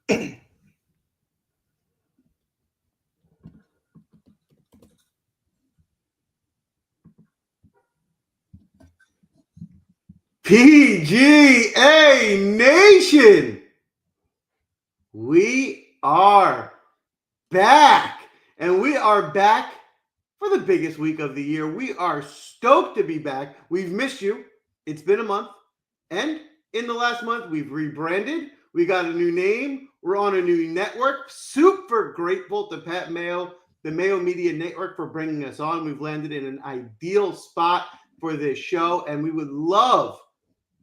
PGA Nation, we are back, and we are back for the biggest week of the year. We are stoked to be back. We've missed you. It's been a month, and in the last month, we've rebranded. We got a new name. We're on a new network. Super grateful to Pat Mayo, the Mayo Media Network, for bringing us on. We've landed in an ideal spot for this show, and we would love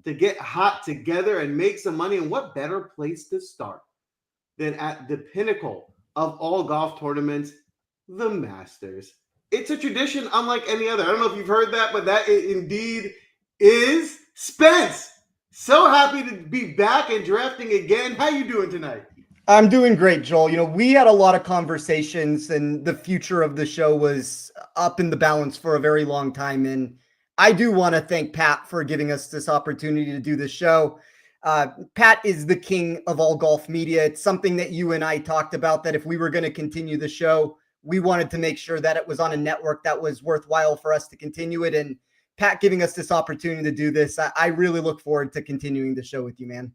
to get hot together and make some money. And what better place to start than at the pinnacle of all golf tournaments, the Masters. It's a tradition unlike any other. I don't know if you've heard that, but that indeed is Spence. So happy to be back and drafting again. How you doing tonight? I'm doing great, Joel. You know, we had a lot of conversations and the future of the show was up in the balance for a very long time. And I do want to thank Pat for giving us this opportunity to do this show. Pat is the king of all golf media. It's something that you and I talked about, that if we were going to continue the show, we wanted to make sure that it was on a network that was worthwhile for us to continue it. And Pat giving us this opportunity to do this, I really look forward to continuing the show with you, man.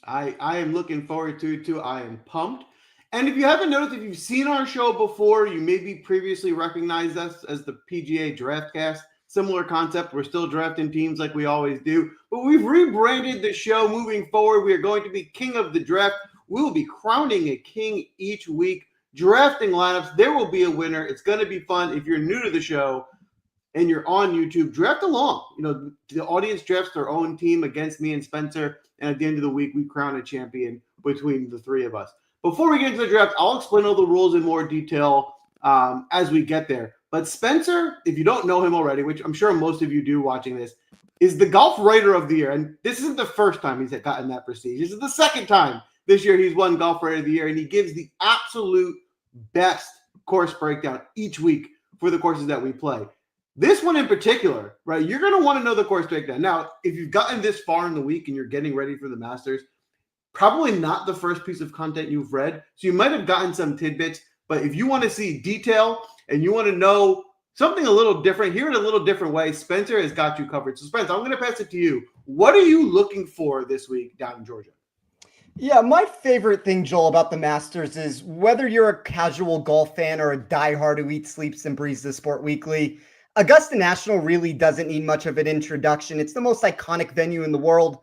I am looking forward to it too. I am pumped. And if you haven't noticed, if you've seen our show before, you maybe previously recognized us as the PGA Draftcast. Similar concept. We're still drafting teams like we always do, but we've rebranded the show. Moving forward, we are going to be king of the draft. We will be crowning a king each week, drafting lineups. There will be a winner. It's going to be fun. If you're new to the show and you're on YouTube, draft along. You know, the audience drafts their own team against me and Spencer, and at the end of the week, we crown a champion between the three of us. Before we get into the draft, I'll explain all the rules in more detail as we get there. But Spencer, if you don't know him already, which I'm sure most of you do watching this, is the golf writer of the year. And this isn't the first time he's gotten that prestige. This is the second time this year he's won golf writer of the year. And he gives the absolute best course breakdown each week for the courses that we play. This one in particular, right, you're going to want to know the course breakdown. Now, if you've gotten this far in the week and you're getting ready for the Masters, probably not the first piece of content you've read. So you might have gotten some tidbits. But if you want to see detail and you want to know something a little different, hear it a little different way, Spencer has got you covered. So, Spencer, I'm going to pass it to you. What are you looking for this week down in Georgia? Yeah, my favorite thing, Joel, about the Masters is whether you're a casual golf fan or a diehard who eats, sleeps, and breathes the sport weekly, Augusta National really doesn't need much of an introduction. It's the most iconic venue in the world.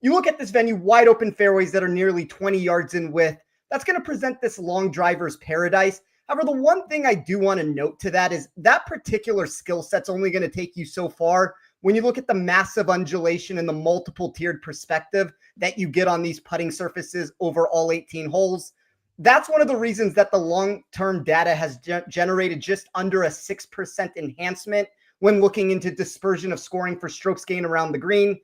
You look at this venue, wide open fairways that are nearly 20 yards in width. That's going to present this long driver's paradise. However, the one thing I do want to note to that is that particular skill set's only going to take you so far when you look at the massive undulation and the multiple tiered perspective that you get on these putting surfaces over all 18 holes. That's one of the reasons that the long-term data has generated just under a 6% enhancement when looking into dispersion of scoring for strokes gained around the green.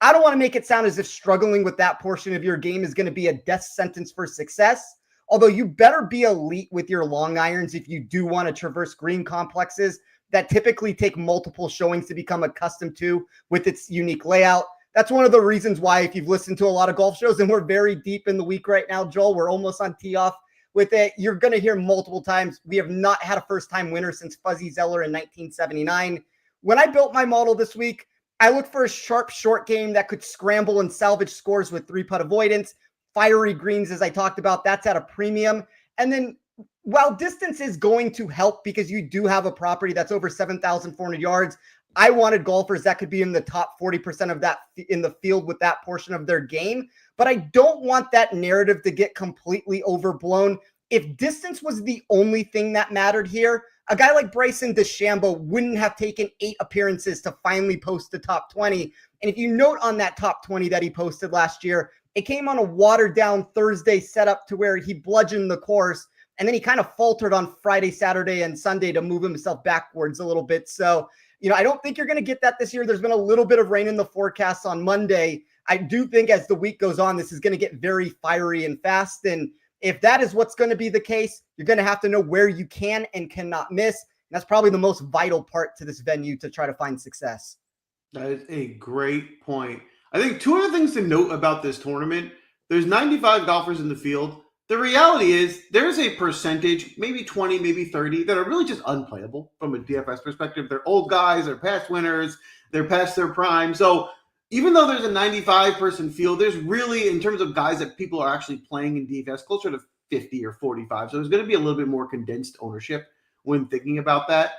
I don't want to make it sound as if struggling with that portion of your game is going to be a death sentence for success. Although you better be elite with your long irons if you do want to traverse green complexes that typically take multiple showings to become accustomed to with its unique layout. That's one of the reasons why, if you've listened to a lot of golf shows, and we're very deep in the week right now, Joel, we're almost on tee off with it. You're going to hear multiple times, we have not had a first-time winner since Fuzzy Zeller in 1979. When I built my model this week, I looked for a sharp short game that could scramble and salvage scores with three-putt avoidance. Fiery greens, as I talked about, that's at a premium. And then while distance is going to help because you do have a property that's over 7,400 yards, I wanted golfers that could be in the top 40% of that in the field with that portion of their game. But I don't want that narrative to get completely overblown. If distance was the only thing that mattered here, a guy like Bryson DeChambeau wouldn't have taken 8 appearances to finally post the top 20. And if you note on that top 20 that he posted last year, it came on a watered-down Thursday setup to where he bludgeoned the course, and then he kind of faltered on Friday, Saturday, and Sunday to move himself backwards a little bit. So, you know, I don't think you're going to get that this year. There's been a little bit of rain in the forecast on Monday. I do think as the week goes on, this is going to get very fiery and fast. And if that is what's going to be the case, you're going to have to know where you can and cannot miss. And that's probably the most vital part to this venue to try to find success. That is a great point. I think two other things to note about this tournament. There's 95 golfers in the field. the reality is there's a percentage, maybe 20, maybe 30, that are really just unplayable from a DFS perspective. They're old guys, they're past winners, they're past their prime. So even though there's a 95-person field, there's really, in terms of guys that people are actually playing in DFS, closer to 50 or 45. So there's going to be a little bit more condensed ownership when thinking about that.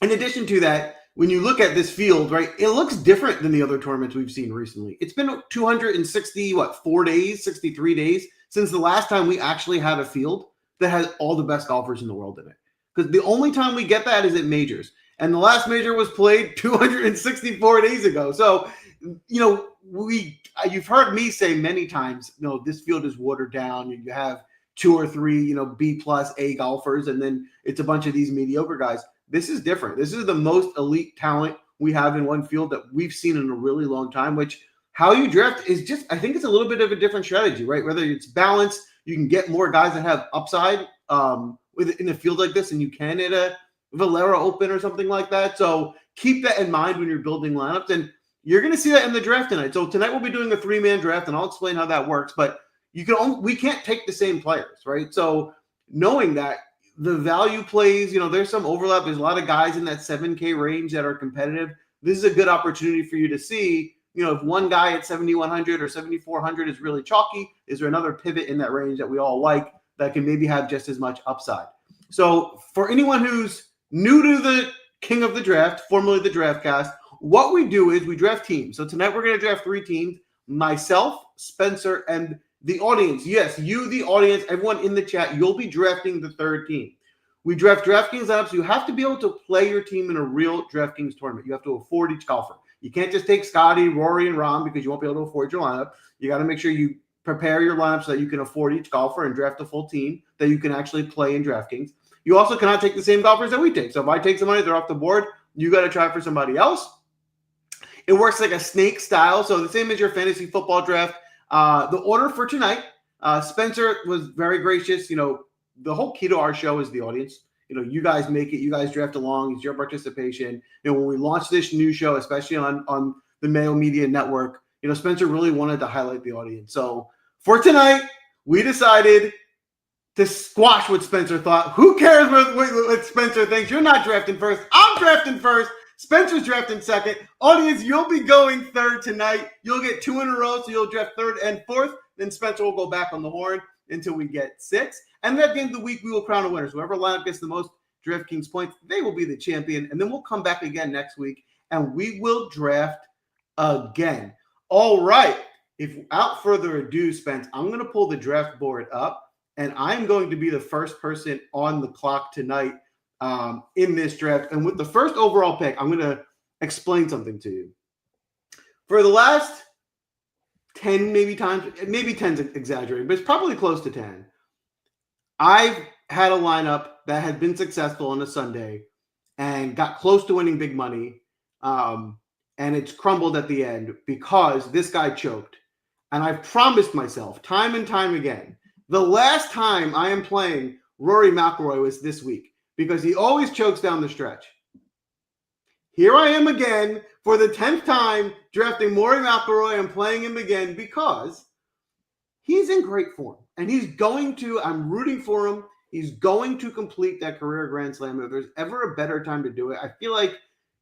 In addition to that, when you look at this field, right, it looks different than the other tournaments we've seen recently. It's been 4 days, 63 days since the last time we actually had a field that has all the best golfers in the world in it. Because the only time we get that is at majors. And the last major was played 264 days ago. So, you've heard me say many times, this field is watered down. You have 2 or 3, B plus A golfers, and then it's a bunch of these mediocre guys. This is different. This is the most elite talent we have in one field that we've seen in a really long time, which how you draft is just, I think it's a little bit of a different strategy, right? Whether it's balanced, you can get more guys that have upside in a field like this than you can at a Valera Open or something like that. So keep that in mind when you're building lineups, and you're going to see that in the draft tonight. So tonight we'll be doing a 3-man draft, and I'll explain how that works, but we can't take the same players, right? So knowing that, the value plays, there's some overlap. There's a lot of guys in that 7K range that are competitive. This is a good opportunity for you to see, if one guy at 7,100 or 7,400 is really chalky, is there another pivot in that range that we all like that can maybe have just as much upside? So for anyone who's new to the King of the Draft, formerly the DraftCast, what we do is we draft teams. So tonight we're going to draft 3 teams, myself, Spencer, and the audience. Yes, you, the audience, everyone in the chat, you'll be drafting the 3rd team. We draft DraftKings lineups. You have to be able to play your team in a real DraftKings tournament. You have to afford each golfer. You can't just take Scotty, Rory, and Rahm because you won't be able to afford your lineup. You got to make sure you prepare your lineup so that you can afford each golfer and draft a full team that you can actually play in DraftKings. You also cannot take the same golfers that we take. So if I take somebody, they're off the board, you got to try for somebody else. It works like a snake style. So the same as your fantasy football draft. The order for tonight, Spencer was very gracious. The whole key to our show is the audience. You guys make it. You guys draft along. It's your participation. When we launched this new show, especially on the Mayo Media Network, Spencer really wanted to highlight the audience. So for tonight, we decided to squash what Spencer thought. Who cares what Spencer thinks? You're not drafting first. I'm drafting first. Spencer's drafting second. Audience, you'll be going 3rd tonight. You'll get 2 in a row, so you'll draft 3rd and 4th. Then Spencer will go back on the horn until we get 6. And then at the end of the week, we will crown a winner. So whoever lineup gets the most DraftKings points, they will be the champion. And then we'll come back again next week, and we will draft again. All right. Without further ado, Spence, I'm going to pull the draft board up, and I'm going to be the first person on the clock tonight in this draft. And with the first overall pick, I'm going to explain something to you. For the last 10 maybe 10's exaggerating, but it's probably close to 10. I've had a lineup that had been successful on a Sunday and got close to winning big money, and it's crumbled at the end because this guy choked. And I've promised myself time and time again, the last time I am playing Rory McIlroy was this week, because he always chokes down the stretch. Here I am again for the 10th time drafting Rory McIlroy and playing him again because he's in great form. And I'm rooting for him. He's going to complete that career Grand Slam. If there's ever a better time to do it, I feel like,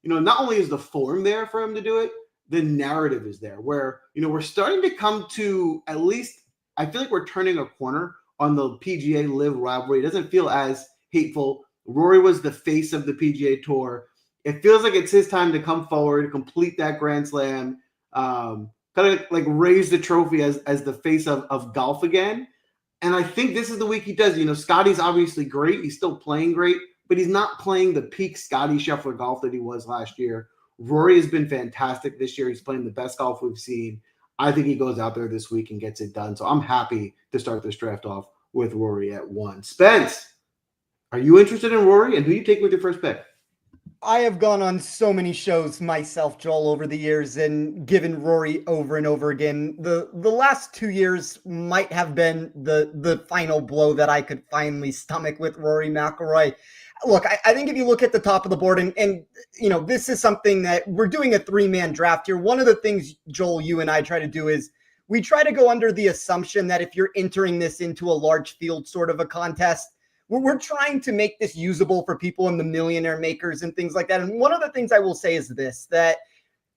not only is the form there for him to do it, the narrative is there where, we're starting to come to, at least, I feel like we're turning a corner on the PGA Live rivalry. It doesn't feel as hateful. Rory was the face of the PGA Tour. It feels like it's his time to come forward, complete that Grand Slam, kind of like raise the trophy as the face of golf again. And I think this is the week he does. Scotty's obviously great. He's still playing great, but he's not playing the peak Scotty Scheffler golf that he was last year. Rory has been fantastic this year. He's playing the best golf we've seen. I think he goes out there this week and gets it done. So I'm happy to start this draft off with Rory at 1. Spence, are you interested in Rory, and who you take with your first pick? I have gone on so many shows myself, Joel, over the years and given Rory over and over again. The last 2 years might have been the final blow that I could finally stomach with Rory McIlroy. Look, I think if you look at the top of the board, and this is something that we're doing a 3-man draft here. One of the things, Joel, you and I try to do is we try to go under the assumption that if you're entering this into a large field sort of a contest, we're trying to make this usable for people in the millionaire makers and things like that. And one of the things I will say is this, that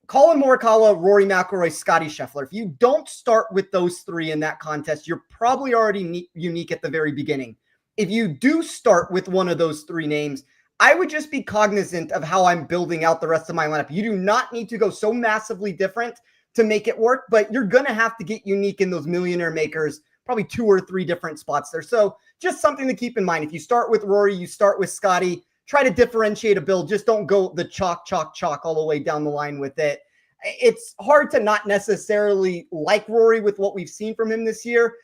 Colin Morikawa, Rory McIlroy, Scotty Scheffler, if you don't start with those three in that contest, you're probably already unique at the very beginning. If you do start with one of those three names, I would just be cognizant of how I'm building out the rest of my lineup. You do not need to go so massively different to make it work, but you're going to have to get unique in those millionaire makers, probably 2 or 3 different spots there. So just something to keep in mind. If you start with Rory, you start with Scotty, try to differentiate a build. Just don't go the chalk all the way down the line with it. It's hard to not necessarily like Rory with what we've seen from him this year.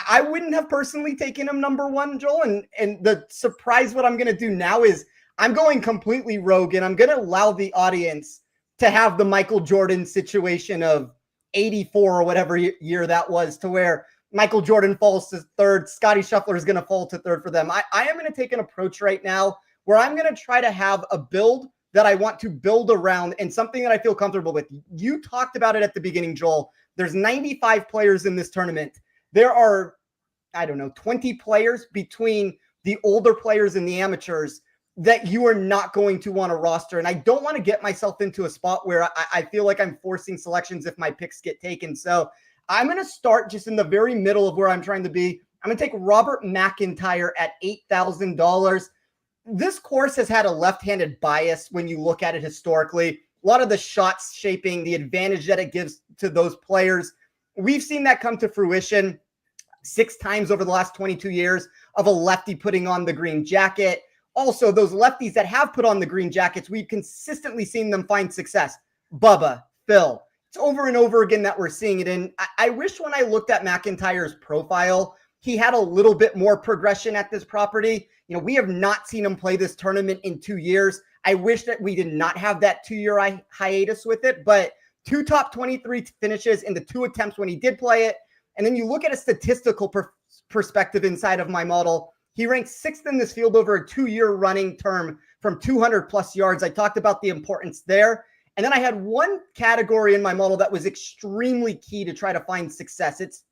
I wouldn't have personally taken him number 1, Joel. And the surprise, what I'm going to do now is I'm going completely rogue, and I'm going to allow the audience to have the Michael Jordan situation of 84 or whatever year that was, to where Michael Jordan falls to 3rd. Scotty Scheffler is going to fall to 3rd for them. I am going to take an approach right now where I'm going to try to have a build that I want to build around and something that I feel comfortable with. You talked about it at the beginning, Joel. There's 95 players in this tournament. There are, 20 players between the older players and the amateurs that you are not going to want to roster. And I don't want to get myself into a spot where I feel like I'm forcing selections if my picks get taken. So I'm going to start just in the very middle of where I'm trying to be. I'm going to take Robert McIntyre at $8,000. This course has had a left-handed bias when you look at it historically. A lot of the shots shaping, the advantage that it gives to those players. We've seen that come to fruition 6 times over the last 22 years of a lefty putting on the green jacket. Also, those lefties that have put on the green jackets, we've consistently seen them find success. Bubba, Phil. It's over and over again that we're seeing it. And I wish when I looked at McIntyre's profile, he had a little bit more progression at this property. We have not seen him play this tournament in 2 years. I wish that we did not have that 2-year hiatus with it, but 2 top 23 finishes in the 2 attempts when he did play it. And then you look at a statistical perspective inside of my model. He ranks 6th in this field over a 2-year running term from 200 plus yards. I talked about the importance there. And then I had one category in my model that was extremely key to try to find success. It's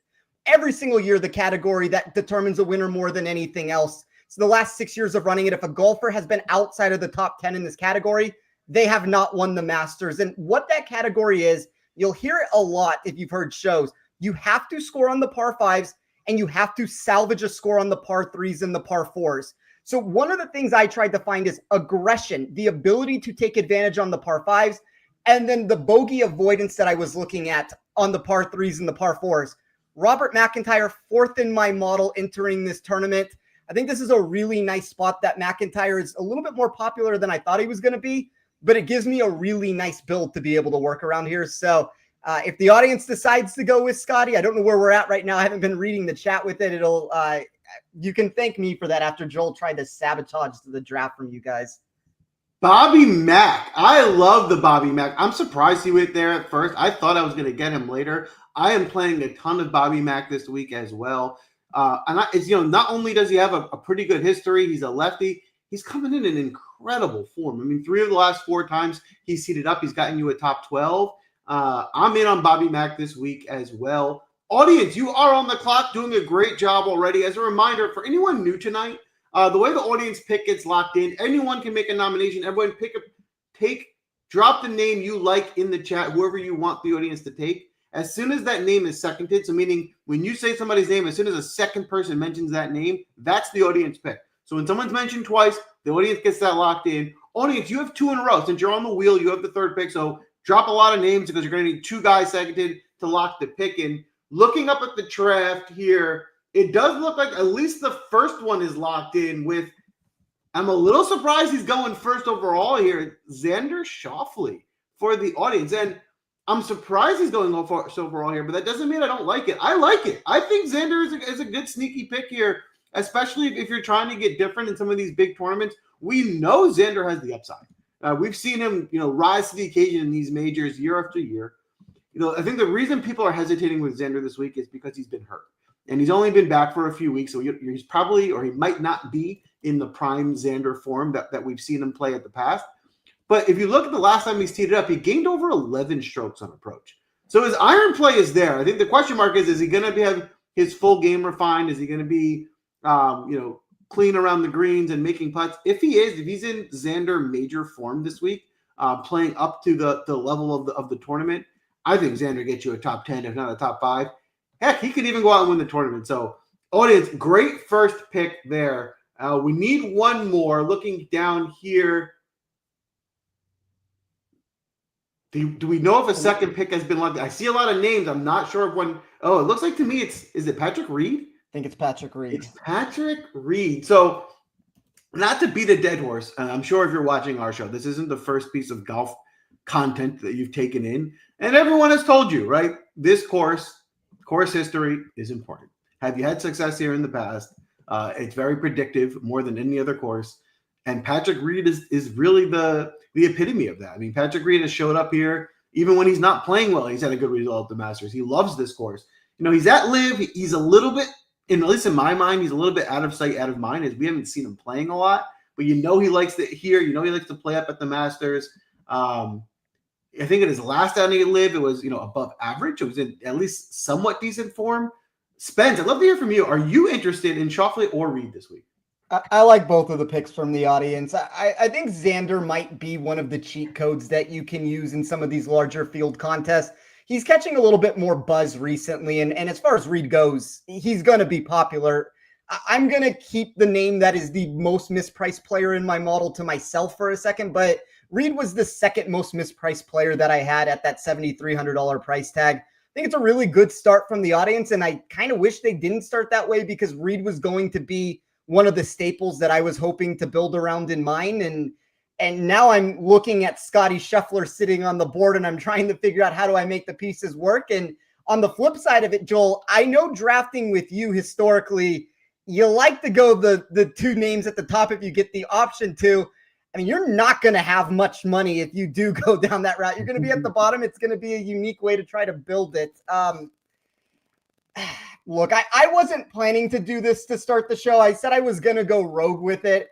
every single year the category that determines a winner more than anything else. So the last 6 years of running it, if a golfer has been outside of the top 10 in this category, they have not won the Masters. And what that category is, you'll hear it a lot if you've heard shows. You have to score on the par 5s, and you have to salvage a score on the par 3s and the par 4s. So one of the things I tried to find is aggression, the ability to take advantage on the par 5s, and then the bogey avoidance that I was looking at on the par 3s and the par 4s. Robert McIntyre, 4th in my model entering this tournament. I think this is a really nice spot that McIntyre is a little bit more popular than I thought he was going to be, but it gives me a really nice build to be able to work around here. So if the audience decides to go with Scotty, I don't know where we're at right now. I haven't been reading the chat with it. You can thank me for that after Joel tried to sabotage the draft from you guys. Bobby Mack. I love the Bobby Mack. I'm surprised he went there at first. I thought I was going to get him later. I am playing a ton of Bobby Mack this week as well. Not only does he have a pretty good history, he's a lefty, he's coming in incredible form. I mean, 3 of the last 4 times he's seated up, he's gotten you a top 12. I'm in on Bobby Mack this week as well. Audience, you are on the clock, doing a great job already. As a reminder, for anyone new tonight, the way the audience pick gets locked in, anyone can make a nomination. Everyone drop the name you like in the chat, whoever you want the audience to take. As soon as that name is seconded, so meaning when you say somebody's name, as soon as a second person mentions that name, that's the audience pick. So when someone's mentioned twice, the audience gets that locked in. Audience, you have 2 in a row. Since you're on the wheel, you have the 3rd pick. So drop a lot of names because you're going to need 2 guys seconded to lock the pick in. Looking up at the draft here, it does look like at least the first one is locked in with, I'm a little surprised he's going 1st overall here, Xander Schauffele for the audience. And I'm surprised he's going 1st overall here, but that doesn't mean I don't like it. I like it. I think Xander is a good sneaky pick here, especially if you're trying to get different in some of these big tournaments. We know Xander has the upside. We've seen him, rise to the occasion in these majors year after year. I think the reason people are hesitating with Xander this week is because he's been hurt. And he's only been back for a few weeks, so he's probably, or he might not be in the prime Xander form that we've seen him play at the past. But if you look at the last time he's teed it up, he gained over 11 strokes on approach. So his iron play is there. I think the question mark is he going to have his full game refined? Is he going to be, clean around the greens and making putts? If he's in Xander major form this week, playing up to the level of the tournament, I think Xander gets you a top 10, if not a top 5. Heck, he could even go out and win the tournament. So, audience, great first pick there. We need one more. Looking down here, do we know if a second pick has been locked? I see a lot of names. I'm not sure if one. Oh, it looks like to me is it Patrick Reed? I think it's Patrick Reed. It's Patrick Reed. So, not to beat a dead horse, and I'm sure if you're watching our show, this isn't the first piece of golf content that you've taken in. And everyone has told you, right? This course history is important. Have you had success here in the past? It's very predictive, more than any other course. And Patrick Reed is really the epitome of that. I mean, Patrick Reed has showed up here even when he's not playing well. He's had a good result at the Masters. He loves this course. He's at Live. He's a little bit, at least in my mind, he's a little bit out of sight, out of mind, as we haven't seen him playing a lot. But he likes it here. He likes to play up at the Masters. I think in his last outing at Live, it was above average. It was in at least somewhat decent form. Spence, I'd love to hear from you. Are you interested in Schauffele or Reed this week? I like both of the picks from the audience. I think Xander might be one of the cheat codes that you can use in some of these larger field contests. He's catching a little bit more buzz recently, and as far as Reed goes, he's going to be popular. I'm going to keep the name that is the most mispriced player in my model to myself for a second, but Reed was the second most mispriced player that I had at that $7,300 price tag. I think it's a really good start from the audience, and I kind of wish they didn't start that way because Reed was going to be one of the staples that I was hoping to build around in mine. And now I'm looking at Scotty Scheffler sitting on the board, and I'm trying to figure out how do I make the pieces work. And on the flip side of it, Joel, I know drafting with you historically, you like to go the two names at the top if you get the option to. I mean, you're not going to have much money if you do go down that route. You're going to be at the bottom. It's going to be a unique way to try to build it. Look, I wasn't planning to do this to start the show. I said I was going to go rogue with it.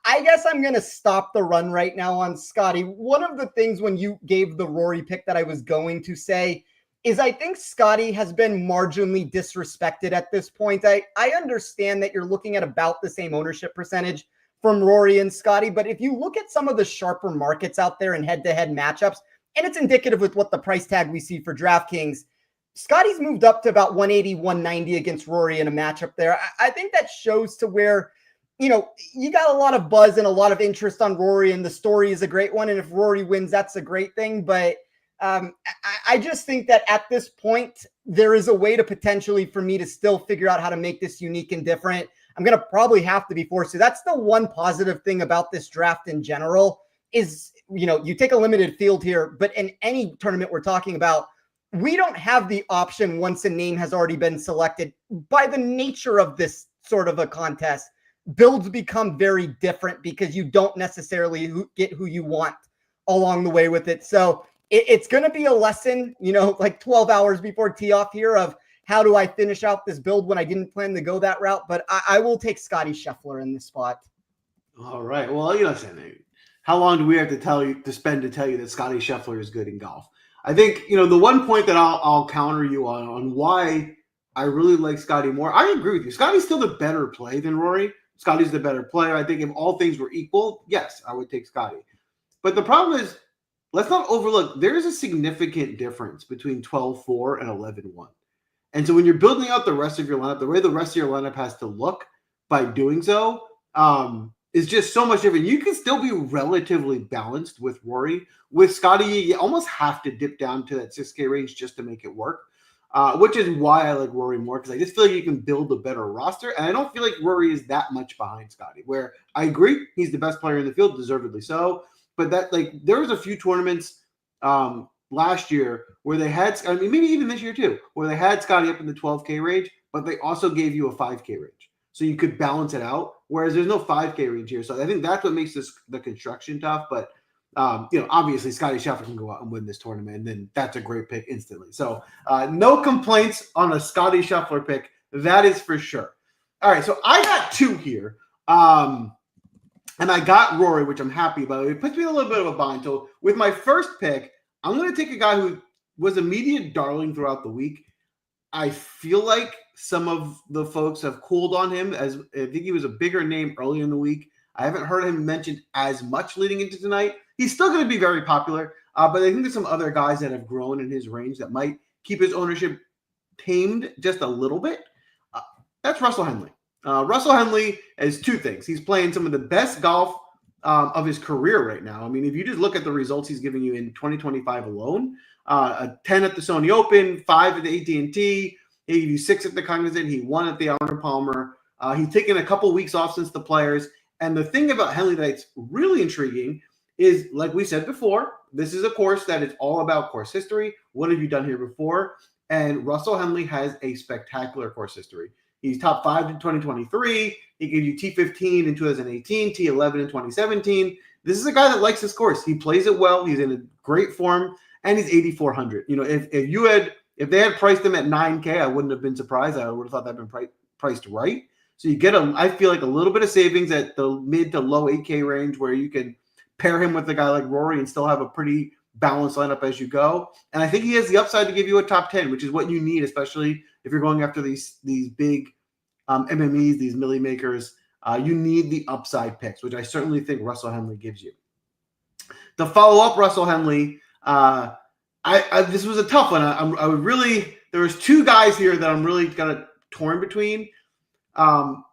I guess I'm going to stop the run right now on Scotty. One of the things when you gave the Rory pick that I was going to say is I think Scotty has been marginally disrespected at this point. I understand that you're looking at about the same ownership percentage from Rory and Scotty, but if you look at some of the sharper markets out there in head-to-head matchups, and it's indicative with what the price tag we see for DraftKings, Scotty's moved up to about 180, 190 against Rory in a matchup there. I think that shows to where, you got a lot of buzz and a lot of interest on Rory, and the story is a great one. And if Rory wins, that's a great thing. But I just think that at this point, there is a way to potentially for me to still figure out how to make this unique and different. I'm going to probably have to be forced to. That's the one positive thing about this draft in general is, you take a limited field here, but in any tournament we're talking about, we don't have the option once a name has already been selected. By the nature of this sort of a contest, builds become very different because you don't necessarily get who you want along the way with it. So it's going to be a lesson, like 12 hours before tee off here of how do I finish out this build when I didn't plan to go that route. But I will take Scotty Scheffler in this spot. All right. Well, how long do we have to spend to tell you that Scotty Scheffler is good in golf? I think, the one point that I'll counter you on why I really like Scotty more. I agree with you. Scotty's still the better play than Rory. Scotty's the better player. I think if all things were equal, yes, I would take Scotty. But the problem is, let's not overlook, there is a significant difference between 12-4 and 11-1. And so when you're building out the rest of your lineup, the way the rest of your lineup has to look by doing so is just so much different. You can still be relatively balanced with Rory. With Scotty, you almost have to dip down to that 6K range just to make it work. Which is why I like Rory more, because I just feel like you can build a better roster. And I don't feel like Rory is that much behind Scotty, where I agree, he's the best player in the field, deservedly so. But there was a few tournaments last year where they had, maybe even this year too, where they had Scotty up in the 12K range, but they also gave you a 5K range. So you could balance it out, whereas there's no 5K range here. So I think that's what makes the construction tough. But obviously Scotty Scheffler can go out and win this tournament, and then that's a great pick instantly. So no complaints on a Scotty Scheffler pick. That is for sure. All right, so I got two here. And I got Rory, which I'm happy about. It puts me in a little bit of a bind. So with my first pick, I'm going to take a guy who was a media darling throughout the week. I feel like some of the folks have cooled on him, as I think he was a bigger name early in the week. I haven't heard him mentioned as much leading into tonight. He's still going to be very popular, but I think there's some other guys that have grown in his range that might keep his ownership tamed just a little bit. That's Russell Henley. Russell Henley is two things. He's playing some of the best golf of his career right now. I mean, if you just look at the results he's giving you in 2025 alone, a 10 at the Sony Open, 5 at the AT&T, he gave you 6 at the Cognizant, he won at the Arnold Palmer. He's taken a couple weeks off since the Players. And the thing about Henley that's really intriguing is, like we said before, this is a course that is all about course history. What have you done here before? And Russell Henley has a spectacular course history. He's top 5 in 2023. He gave you T15 in 2018, T11 in 2017. This is a guy that likes this course. He plays it well. He's in a great form, and he's 8,400. You know, if they had priced him at 9K, I wouldn't have been surprised. I would have thought that'd been priced right. So you get I feel like a little bit of savings at the mid to low 8K range, where you can pair him with a guy like Rory and still have a pretty balanced lineup as you go. And I think he has the upside to give you a top 10, which is what you need, especially if you're going after these big MMEs, these milli makers. You need the upside picks, which I certainly think Russell Henley gives you. To follow up Russell Henley, this was a tough one. There was two guys here that I'm really kind of torn between. I'm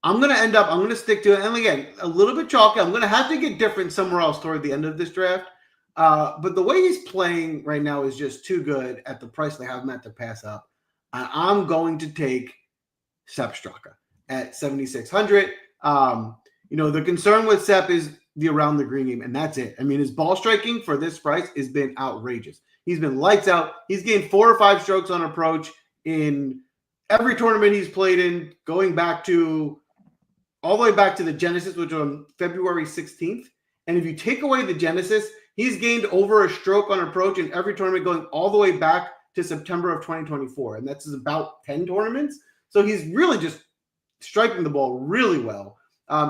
going to stick to it. And again, a little bit chalky. I'm going to have to get different somewhere else toward the end of this draft. But the way he's playing right now is just too good at the price they have him at to pass up. I'm going to take Sepp Straka at 7,600. The concern with Sepp is the around the green game, and that's it. I mean, his ball striking for this price has been outrageous. He's been lights out. He's gained 4 or 5 strokes on approach in every tournament he's played in, going back to all the way back to the Genesis, which was on February 16th. And if you take away the Genesis, he's gained over a stroke on approach in every tournament going all the way back to September of 2024. And that's about 10 tournaments. So he's really just striking the ball really well.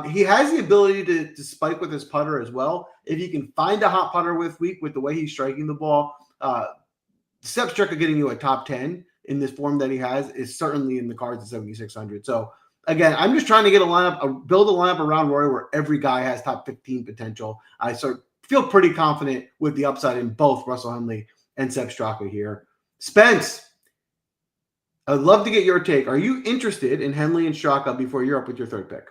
He has the ability to spike with his putter as well. If you can find a hot putter with the way he's striking the ball, Sepp Straka getting you a top 10 in this form that he has is certainly in the cards at 7,600. So again, I'm just trying to get build a lineup around Rory where every guy has top 15 potential. I feel pretty confident with the upside in both Russell Henley and Sepp Straka here. Spence, I'd love to get your take. Are you interested in Henley and Straka before you're up with your third pick?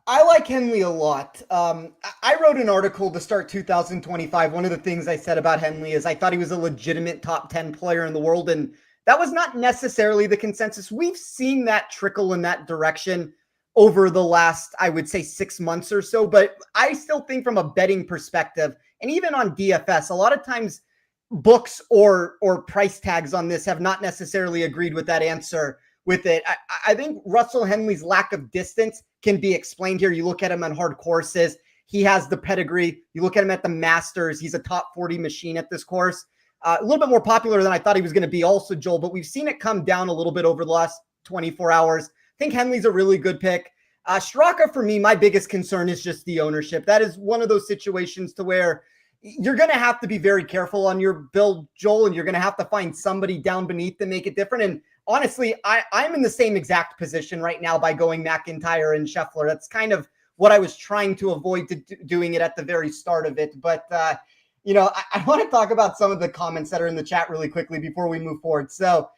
I like Henley a lot. I wrote an article to start 2025. One of the things I said about Henley is I thought he was a legitimate top 10 player in the world, and that was not necessarily the consensus. We've seen that trickle in that direction over the last, I would say, 6 months or so, but I still think from a betting perspective, and even on DFS, a lot of times books or price tags on this have not necessarily agreed with that answer with it. I think Russell Henley's lack of distance can be explained here. You look at him on hard courses, he has the pedigree. You look at him at the Masters, he's a top 40 machine at this course. A little bit more popular than I thought he was going to be also, Joel, but we've seen it come down a little bit over the last 24 hours. I think Henley's a really good pick. Straka, for me, my biggest concern is just the ownership. That is one of those situations to where you're going to have to be very careful on your build, Joel, and you're going to have to find somebody down beneath to make it different. And honestly, I'm in the same exact position right now by going McIntyre and Scheffler. That's kind of what I was trying to avoid doing it at the very start of it. But, I want to talk about some of the comments that are in the chat really quickly before we move forward. So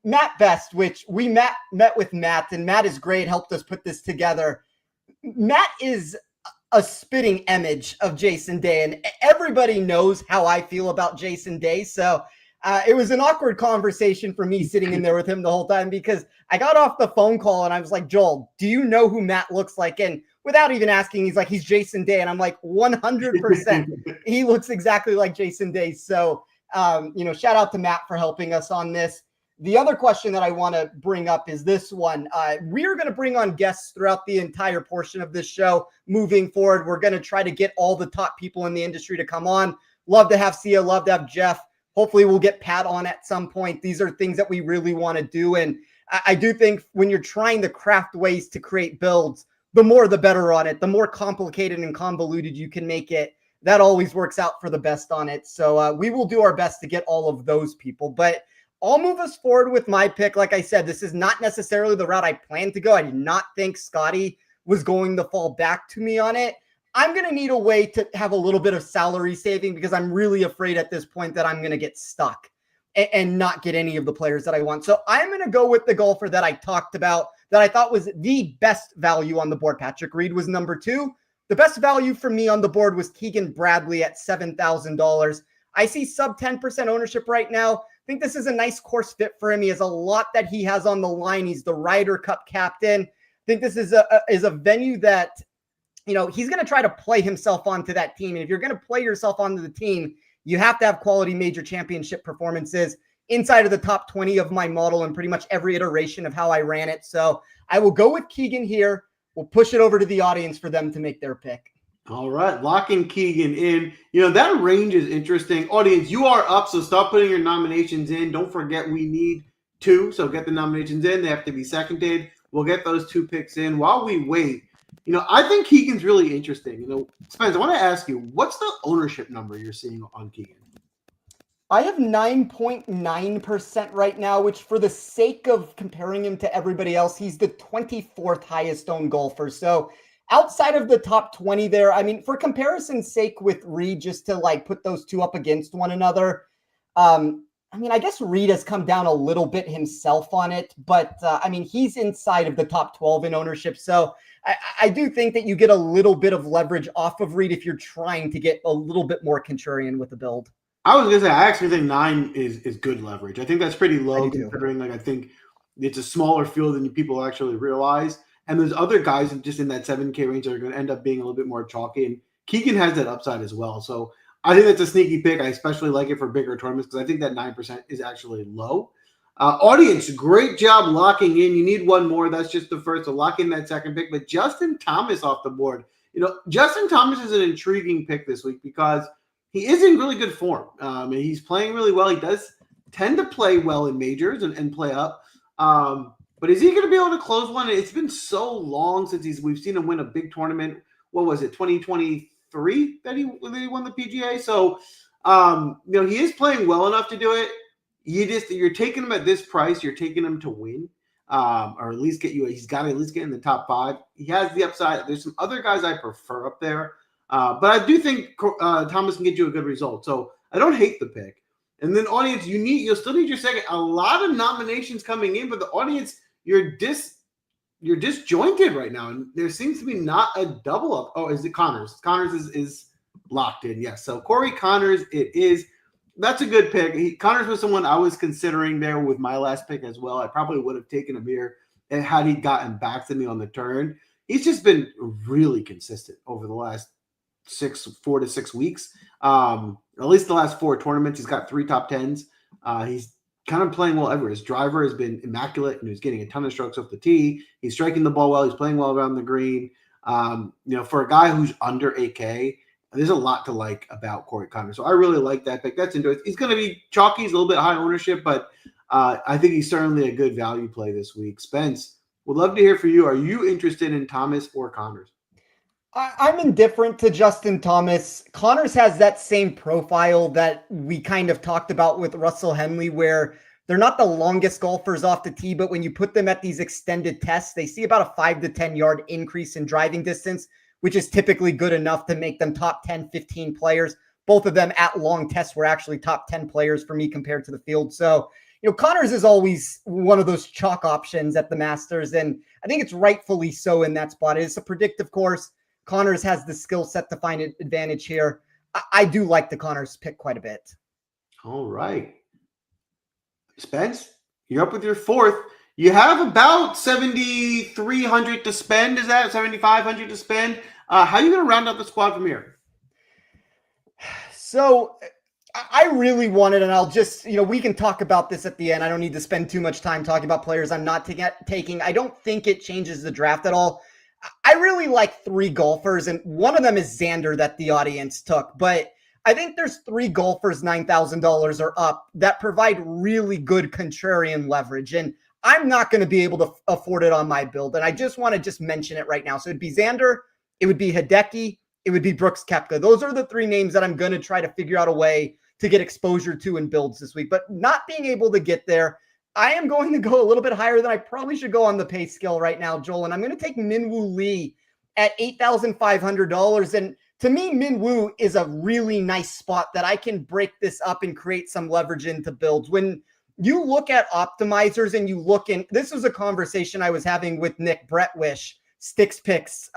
Matt Best, which we met with Matt, and Matt is great, helped us put this together. Matt is a spitting image of Jason Day, and everybody knows how I feel about Jason Day. So it was an awkward conversation for me sitting in there with him the whole time, because I got off the phone call and I was like, Joel, do you know who Matt looks like? And without even asking, he's like, he's Jason Day. And I'm like, 100%. He looks exactly like Jason Day. So, shout out to Matt for helping us on this. The other question that I want to bring up is this one. We're going to bring on guests throughout the entire portion of this show moving forward. We're going to try to get all the top people in the industry to come on. Love to have Sia, love to have Jeff. Hopefully we'll get Pat on at some point. These are things that we really want to do. And I do think when you're trying to craft ways to create builds, the more the better on it, the more complicated and convoluted you can make it, that always works out for the best on it. So we will do our best to get all of those people. But I'll move us forward with my pick. Like I said, this is not necessarily the route I planned to go. I did not think Scotty was going to fall back to me on it. I'm going to need a way to have a little bit of salary saving because I'm really afraid at this point that I'm going to get stuck and not get any of the players that I want. So I'm going to go with the golfer that I talked about that I thought was the best value on the board. Patrick Reed was number 2. The best value for me on the board was Keegan Bradley at $7,000. I see sub 10% ownership right now. I think this is a nice course fit for him. He has a lot that he has on the line. He's the Ryder Cup captain. I think this is a venue that, you know, he's going to try to play himself onto that team. And if you're going to play yourself onto the team, you have to have quality major championship performances inside of the top 20 of my model and pretty much every iteration of how I ran it. So I will go with Keegan here. We'll push it over to the audience for them to make their pick. All right, locking Keegan in. You know, that range is interesting. Audience, you are up, so start putting your nominations in. Don't forget we need 2, so get the nominations in. They have to be seconded. We'll get those 2 picks in. While we wait, you know, I think Keegan's really interesting. You know, Spence, I want to ask you, what's the ownership number you're seeing on Keegan? I have 9.9% right now, which for the sake of comparing him to everybody else, he's the 24th highest owned golfer. So outside of the top 20 there, I mean, for comparison's sake with Reed, just to like put those two up against one another, I mean, I guess Reed has come down a little bit himself on it, but I mean, he's inside of the top 12 in ownership. So I do think that you get a little bit of leverage off of Reed if you're trying to get a little bit more contrarian with the build. I was going to say, I actually think 9 is good leverage. I think that's pretty low considering, like, I think it's a smaller field than people actually realize. And there's other guys just in that 7K range that are going to end up being a little bit more chalky. And Keegan has that upside as well. So I think that's a sneaky pick. I especially like it for bigger tournaments because I think that 9% is actually low. Audience, great job locking in. You need one more. That's just the first. So lock in that second pick. But Justin Thomas off the board. You know, Justin Thomas is an intriguing pick this week because he is in really good form. And he's playing really well. He does tend to play well in majors and play up. But is he going to be able to close one? It's been so long since we've seen him win a big tournament. What was it, 2023 that he won the PGA? So, you know, he is playing well enough to do it. You're taking him at this price. You're taking him to win, or at least get you. He's got to at least get in the top 5. He has the upside. There's some other guys I prefer up there, but I do think Thomas can get you a good result. So I don't hate the pick. And then, audience, you'll still need your second. A lot of nominations coming in, but the audience, you're disjointed right now, and there seems to be not a double up. Oh, is it Connors? Connors is locked in. Yes. So Corey Connors, it is. That's a good pick. Connors was someone I was considering there with my last pick as well. I probably would have taken him here had he gotten back to me on the turn. He's just been really consistent over the last 4 to 6 weeks. At least the last 4 tournaments, he's got 3 top 10s. He's kind of playing well everywhere. His driver has been immaculate, and he's getting a ton of strokes off the tee. He's striking the ball well. He's playing well around the green. You know, for a guy who's under 8K, there's a lot to like about Corey Connors. So I really like that pick. That's into it. He's going to be chalky. He's a little bit high ownership, but I think he's certainly a good value play this week. Spence, would love to hear from you. Are you interested in Thomas or Connors? I'm indifferent to Justin Thomas. Connors has that same profile that we kind of talked about with Russell Henley, where they're not the longest golfers off the tee, but when you put them at these extended tests, they see about a 5 to 10 yard increase in driving distance, which is typically good enough to make them top 10, 15 players. Both of them at long tests were actually top 10 players for me compared to the field. So, you know, Connors is always one of those chalk options at the Masters, and I think it's rightfully so in that spot. It's a predictive course. Connors has the skill set to find an advantage here. I do like the Connors pick quite a bit. All right. Spence, you're up with your 4th. You have about 7,300 to spend. Is that 7,500 to spend? How are you going to round out the squad from here? So I really wanted, and I'll just, you know, we can talk about this at the end. I don't need to spend too much time talking about players I'm not taking. I don't think it changes the draft at all. I really like 3 golfers, and one of them is Xander that the audience took. But I think there's 3 golfers $9,000 or up that provide really good contrarian leverage. And I'm not going to be able to afford it on my build. And I just want to mention it right now. So it'd be Xander, it would be Hideki, it would be Brooks Koepka. Those are the three names that I'm going to try to figure out a way to get exposure to in builds this week. But not being able to get there, I am going to go a little bit higher than I probably should go on the pay scale right now, Joel. And I'm going to take Minwoo Lee at $8,500. And to me, Minwoo is a really nice spot that I can break this up and create some leverage into builds. When you look at optimizers and you look in, this was a conversation I was having with Nick Bretwish, Sticks Picks.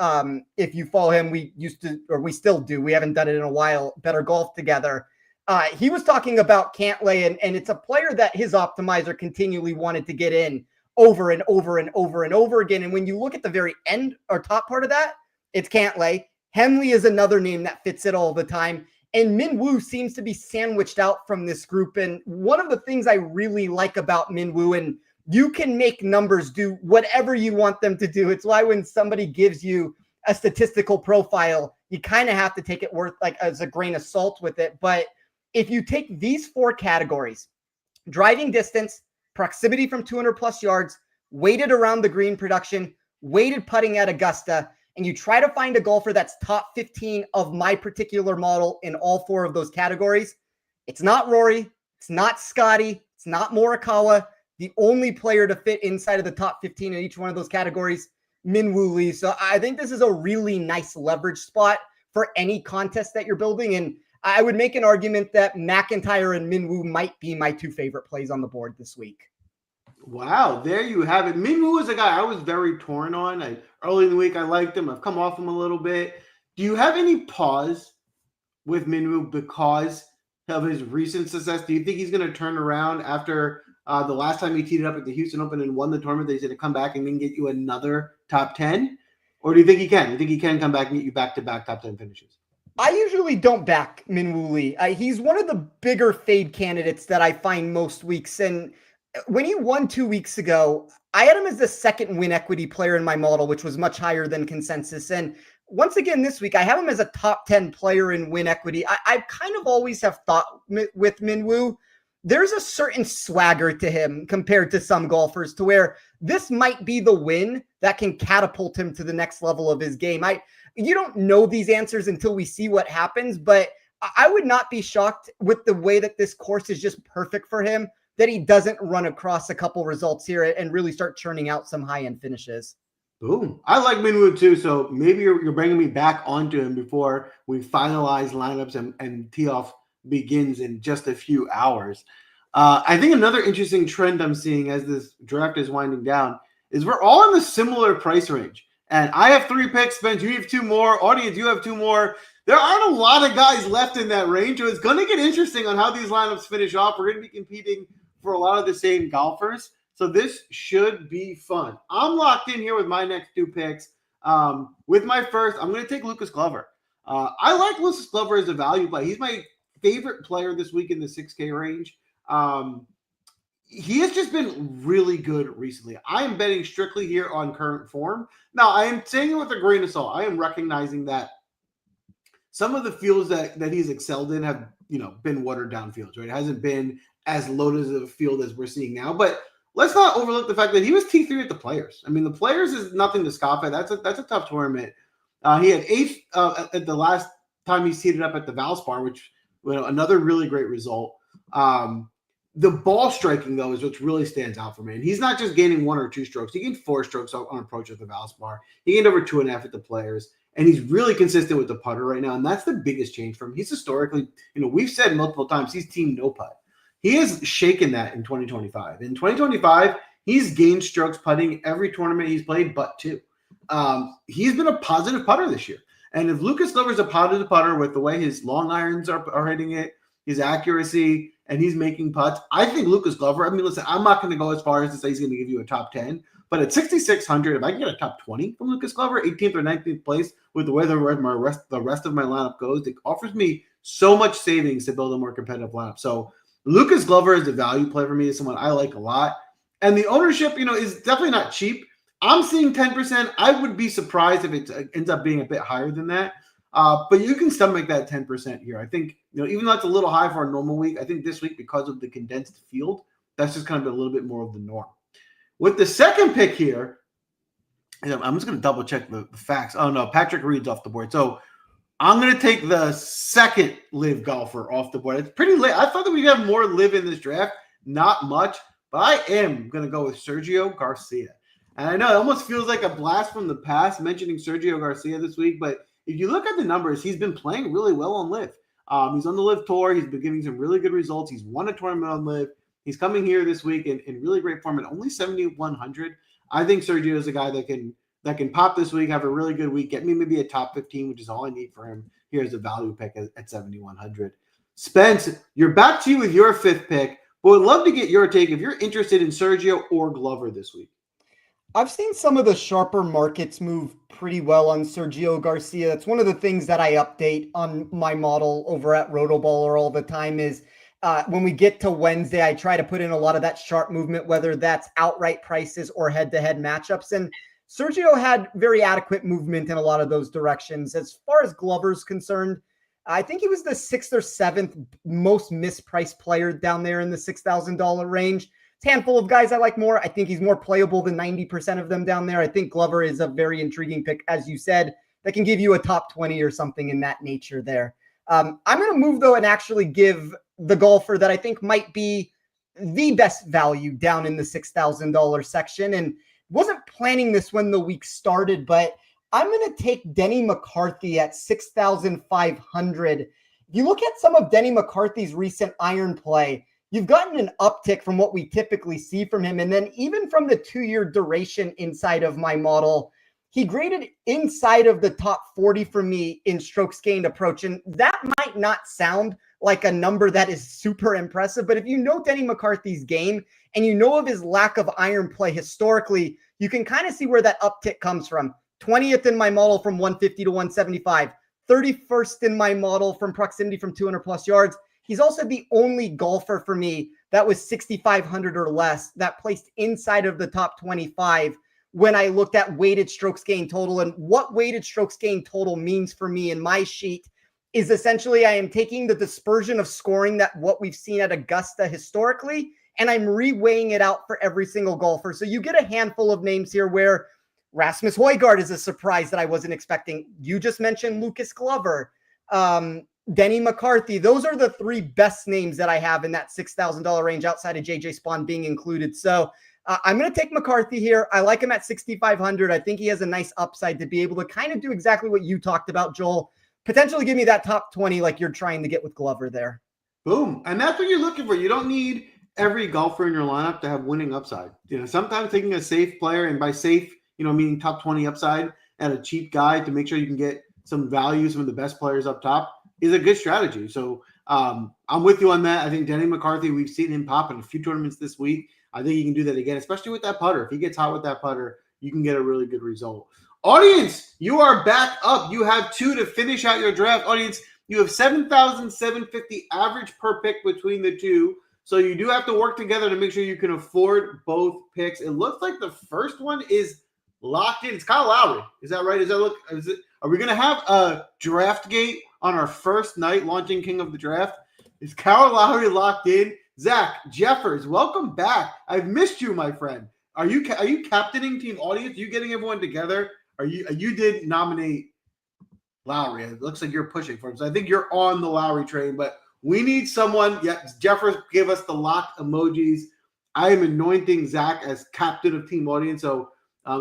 If you follow him, we used to, or we still do. We haven't done it in a while. Better Golf together. He was talking about Cantlay, and it's a player that his optimizer continually wanted to get in over and over and over and over again. And when you look at the very end or top part of that, it's Cantlay. Henley is another name that fits it all the time. And Minwoo seems to be sandwiched out from this group. And one of the things I really like about Minwoo, and you can make numbers do whatever you want them to do. It's why when somebody gives you a statistical profile, you kind of have to take it as a grain of salt with it. But if you take these four categories, driving distance, proximity from 200 plus yards, weighted around the green production, weighted putting at Augusta, and you try to find a golfer that's top 15 of my particular model in all four of those categories, it's not Rory, it's not Scotty, it's not Morikawa. The only player to fit inside of the top 15 in each one of those categories, Minwoo Lee. So I think this is a really nice leverage spot for any contest that you're building. And I would make an argument that McIntyre and Minwoo might be my two favorite plays on the board this week. Wow, there you have it. Minwoo is a guy I was very torn on. Early in the week, I liked him. I've come off him a little bit. Do you have any pause with Minwoo because of his recent success? Do you think he's going to turn around after the last time he teed it up at the Houston Open and won the tournament? That he's going to come back and then get you another top 10? Or do you think he can? Do you think he can come back and get you back-to-back top 10 finishes? I usually don't back Minwoo Lee. He's one of the bigger fade candidates that I find most weeks. And when he won 2 weeks ago, I had him as the second win equity player in my model, which was much higher than consensus. And once again, this week, I have him as a top 10 player in win equity. I kind of always have thought with Minwoo, there's a certain swagger to him compared to some golfers to where this might be the win that can catapult him to the next level of his game. You don't know these answers until we see what happens, but I would not be shocked with the way that this course is just perfect for him, that he doesn't run across a couple results here and really start churning out some high-end finishes. Boom. I like Minwoo too, so maybe you're bringing me back onto him before we finalize lineups and tee-off begins in just a few hours. I think another interesting trend I'm seeing as this draft is winding down is we're all in the similar price range. And I have 3 picks, Spence. You have 2 more. Audience, you have 2 more. There aren't a lot of guys left in that range. So it's going to get interesting on how these lineups finish off. We're going to be competing for a lot of the same golfers. So this should be fun. I'm locked in here with my next 2 picks. With my first, I'm going to take Lucas Glover. I like Lucas Glover as a value play. He's my favorite player this week in the 6K range. He has just been really good recently. I am betting strictly here on current form. Now, I am saying it with a grain of salt. I am recognizing that some of the fields that he's excelled in have, been watered down fields, right? It hasn't been as loaded of a field as we're seeing now. But let's not overlook the fact that he was T3 at the Players. I mean, the Players is nothing to scoff at. That's a tough tournament. He had 8th at the last time he seated up at the Valspar, which another really great result. The ball striking, though, is what really stands out for me. And he's not just gaining 1 or 2 strokes. He gained 4 strokes on approach at the Valspar. He gained over 2.5 at the Players. And he's really consistent with the putter right now. And that's the biggest change from him. He's historically, we've said multiple times, he's team no putt. He has shaken that in 2025. In 2025, he's gained strokes putting every tournament he's played but 2. He's been a positive putter this year. And if Lucas Glover's a positive putter with the way his long irons are hitting it, his accuracy, and he's making putts, I think Lucas Glover, listen, I'm not going to go as far as to say he's going to give you a top 10, but at 6,600, if I can get a top 20 from Lucas Glover, 18th or 19th place with the way the rest of my lineup goes, it offers me so much savings to build a more competitive lineup. So Lucas Glover is a value play for me, is someone I like a lot. And the ownership, is definitely not cheap. I'm seeing 10%. I would be surprised if it ends up being a bit higher than that. But you can stomach that 10% here. I think, even though it's a little high for a normal week, I think this week, because of the condensed field, that's just kind of a little bit more of the norm. With the second pick here, I'm just going to double check the facts. Oh, no, Patrick Reed's off the board. So I'm going to take the second live golfer off the board. It's pretty late. I thought that we'd have more live in this draft. Not much, but I am going to go with Sergio Garcia. And I know it almost feels like a blast from the past mentioning Sergio Garcia this week, but if you look at the numbers, he's been playing really well on live. He's on the live tour. He's been giving some really good results. He's won a tournament on live. He's coming here this week in really great form at only 7,100. I think Sergio is a guy that can pop this week, have a really good week, get me maybe a top 15, which is all I need for him. Here's a value pick at 7,100. Spence, you're back to you with your fifth pick, but would love to get your take if you're interested in Sergio or Glover this week. I've seen some of the sharper markets move pretty well on Sergio Garcia. That's one of the things that I update on my model over at Rotoballer all the time is when we get to Wednesday, I try to put in a lot of that sharp movement, whether that's outright prices or head-to-head matchups. And Sergio had very adequate movement in a lot of those directions. As far as Glover's concerned, I think he was the sixth or seventh most mispriced player down there in the $6,000 range. Handful of guys I like more. I think he's more playable than 90% of them down there. I think Glover is a very intriguing pick, as you said, that can give you a top 20 or something in that nature there. I'm going to move, though, and actually give the golfer that I think might be the best value down in the $6,000 section. And wasn't planning this when the week started, but I'm going to take Denny McCarthy at 6,500. If you look at some of Denny McCarthy's recent iron play, you've gotten an uptick from what we typically see from him. And then even from the 2-year duration inside of my model, he graded inside of the top 40 for me in strokes gained approach. And that might not sound like a number that is super impressive, but if you know Denny McCarthy's game and you know of his lack of iron play historically, you can kind of see where that uptick comes from. 20th in my model from 150 to 175, 31st in my model from proximity from 200 plus yards. He's also the only golfer for me that was 6,500 or less that placed inside of the top 25 when I looked at weighted strokes gained total. And what weighted strokes gained total means for me in my sheet is essentially I am taking the dispersion of scoring that what we've seen at Augusta historically, and I'm reweighing it out for every single golfer. So you get a handful of names here where Rasmus Højgaard is a surprise that I wasn't expecting. You just mentioned Lucas Glover. Denny McCarthy. Those are the three best names that I have in that $6,000 range outside of JJ Spawn being included. So I'm going to take McCarthy here. I like him at 6,500. I think he has a nice upside to be able to kind of do exactly what you talked about, Joel. Potentially give me that top 20 like you're trying to get with Glover there. Boom. And that's what you're looking for. You don't need every golfer in your lineup to have winning upside. Sometimes taking a safe player, and by safe, meaning top 20 upside and a cheap guy to make sure you can get some value, some of the best players up top, is a good strategy. So I'm with you on that. I think Denny McCarthy, we've seen him pop in a few tournaments this week. I think he can do that again, especially with that putter. If he gets hot with that putter, you can get a really good result. Audience, you are back up. You have 2 to finish out your draft. Audience, you have 7,750 average per pick between the two. So you do have to work together to make sure you can afford both picks. It looks like the first one is locked in. It's Kyle Lowry. Is that right? Are we going to have a draft gate on our first night launching King of the Draft? Is Kyle Lowry locked in? Zach Jeffers, welcome back. I've missed you, my friend. Are you captaining team audience? Are you getting everyone together? You did nominate Lowry. It looks like you're pushing for him. So I think you're on the Lowry train, but we need someone. Yeah, Jeffers, give us the locked emojis. I am anointing Zach as captain of team audience. So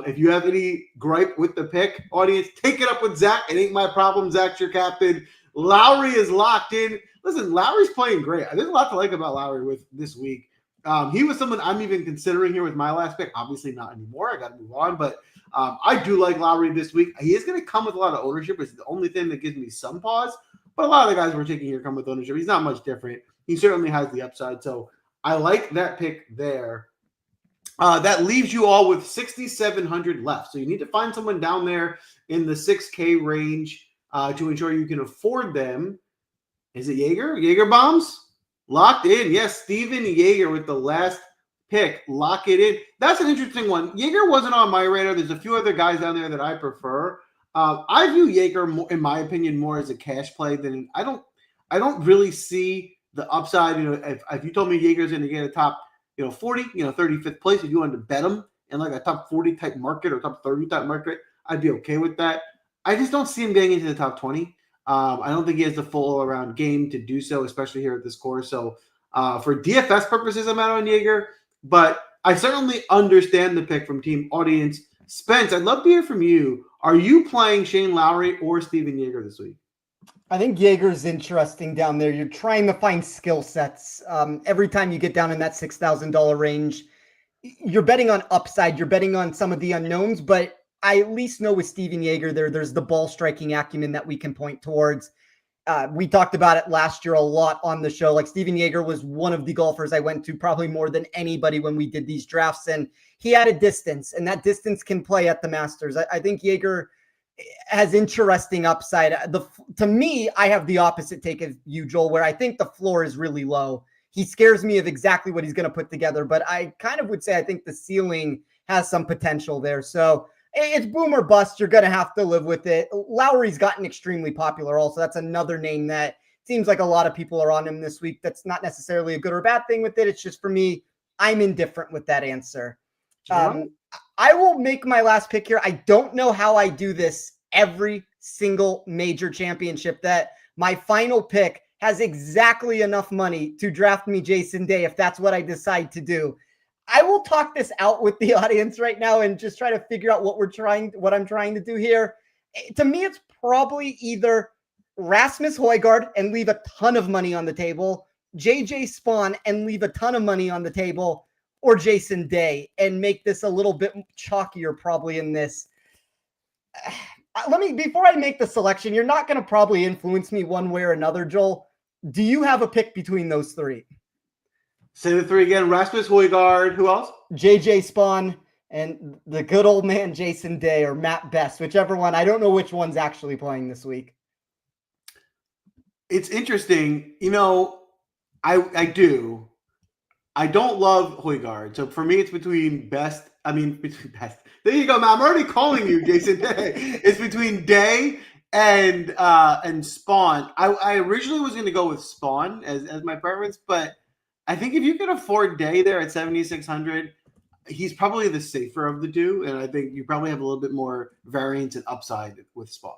if you have any gripe with the pick, audience, take it up with Zach. It ain't my problem. Zach's your captain. Lowry is locked in. Listen, Lowry's playing great. There's a lot to like about Lowry with this week. He was someone I'm even considering here with my last pick. Obviously not anymore. I got to move on. But I do like Lowry this week. He is going to come with a lot of ownership. It's the only thing that gives me some pause. But a lot of the guys we're taking here come with ownership. He's not much different. He certainly has the upside. So I like that pick there. That leaves you all with 6,700 left. So you need to find someone down there in the 6K range to ensure you can afford them. Is it Jaeger? Jaeger bombs? Locked in. Yes, Steven Jaeger with the last pick. Lock it in. That's an interesting one. Jaeger wasn't on my radar. There's a few other guys down there that I prefer. I view Jaeger, in my opinion, more as a cash play than I don't really see the upside. If you told me Jaeger's going to get a top 40, 35th place, if you wanted to bet him in like a top 40 type market or top 30 type market, I'd be okay with that. I just don't see him getting into the top 20. I don't think he has the full all-around game to do so, especially here at this course. So for DFS purposes, I'm out on Jaeger, but I certainly understand the pick from team audience. Spence, I'd love to hear from you. Are you playing Shane Lowry or Steven Jaeger this week? I think Jaeger's interesting down there. You're trying to find skill sets. Every time you get down in that $6,000 range, you're betting on upside. You're betting on some of the unknowns, but I at least know with Steven Jaeger there's the ball striking acumen that we can point towards. We talked about it last year a lot on the show. Like Steven Jaeger was one of the golfers I went to probably more than anybody when we did these drafts, and he had a distance, and that distance can play at the Masters. I think Jaeger has interesting upside. To me, I have the opposite take as you, Joel, where I think the floor is really low. He scares me of exactly what he's going to put together, but I kind of would say I think the ceiling has some potential there. So it's boom or bust. You're going to have to live with it. Lowry's gotten extremely popular also. That's another name that seems like a lot of people are on him this week. That's not necessarily a good or bad thing with it. It's just for me, I'm indifferent with that answer. I will make my last pick here. I don't know how I do this every single major championship, that my final pick has exactly enough money to draft me Jason Day if that's what I decide to do. I will talk this out with the audience right now and just try to figure out what I'm trying to do here. To me, it's probably either Rasmus Højgaard and leave a ton of money on the table, JJ Spawn and leave a ton of money on the table, or Jason Day and make this a little bit chalkier probably in this. Before I make the selection, you're not going to probably influence me one way or another, Joel. Do you have a pick between those three? Say the three again. Rasmus Højgaard. Who else? JJ Spawn and the good old man Jason Day, or Matt Best, whichever one. I don't know which one's actually playing this week. It's interesting. I do. I don't love Højgaard. So for me, it's between Best. Between Best. There you go, man. I'm already calling you Jason Day. It's between Day and Spawn. I originally was going to go with Spawn as my preference, but I think if you can afford Day there at 7,600, he's probably the safer of the two, and I think you probably have a little bit more variance and upside with Spawn.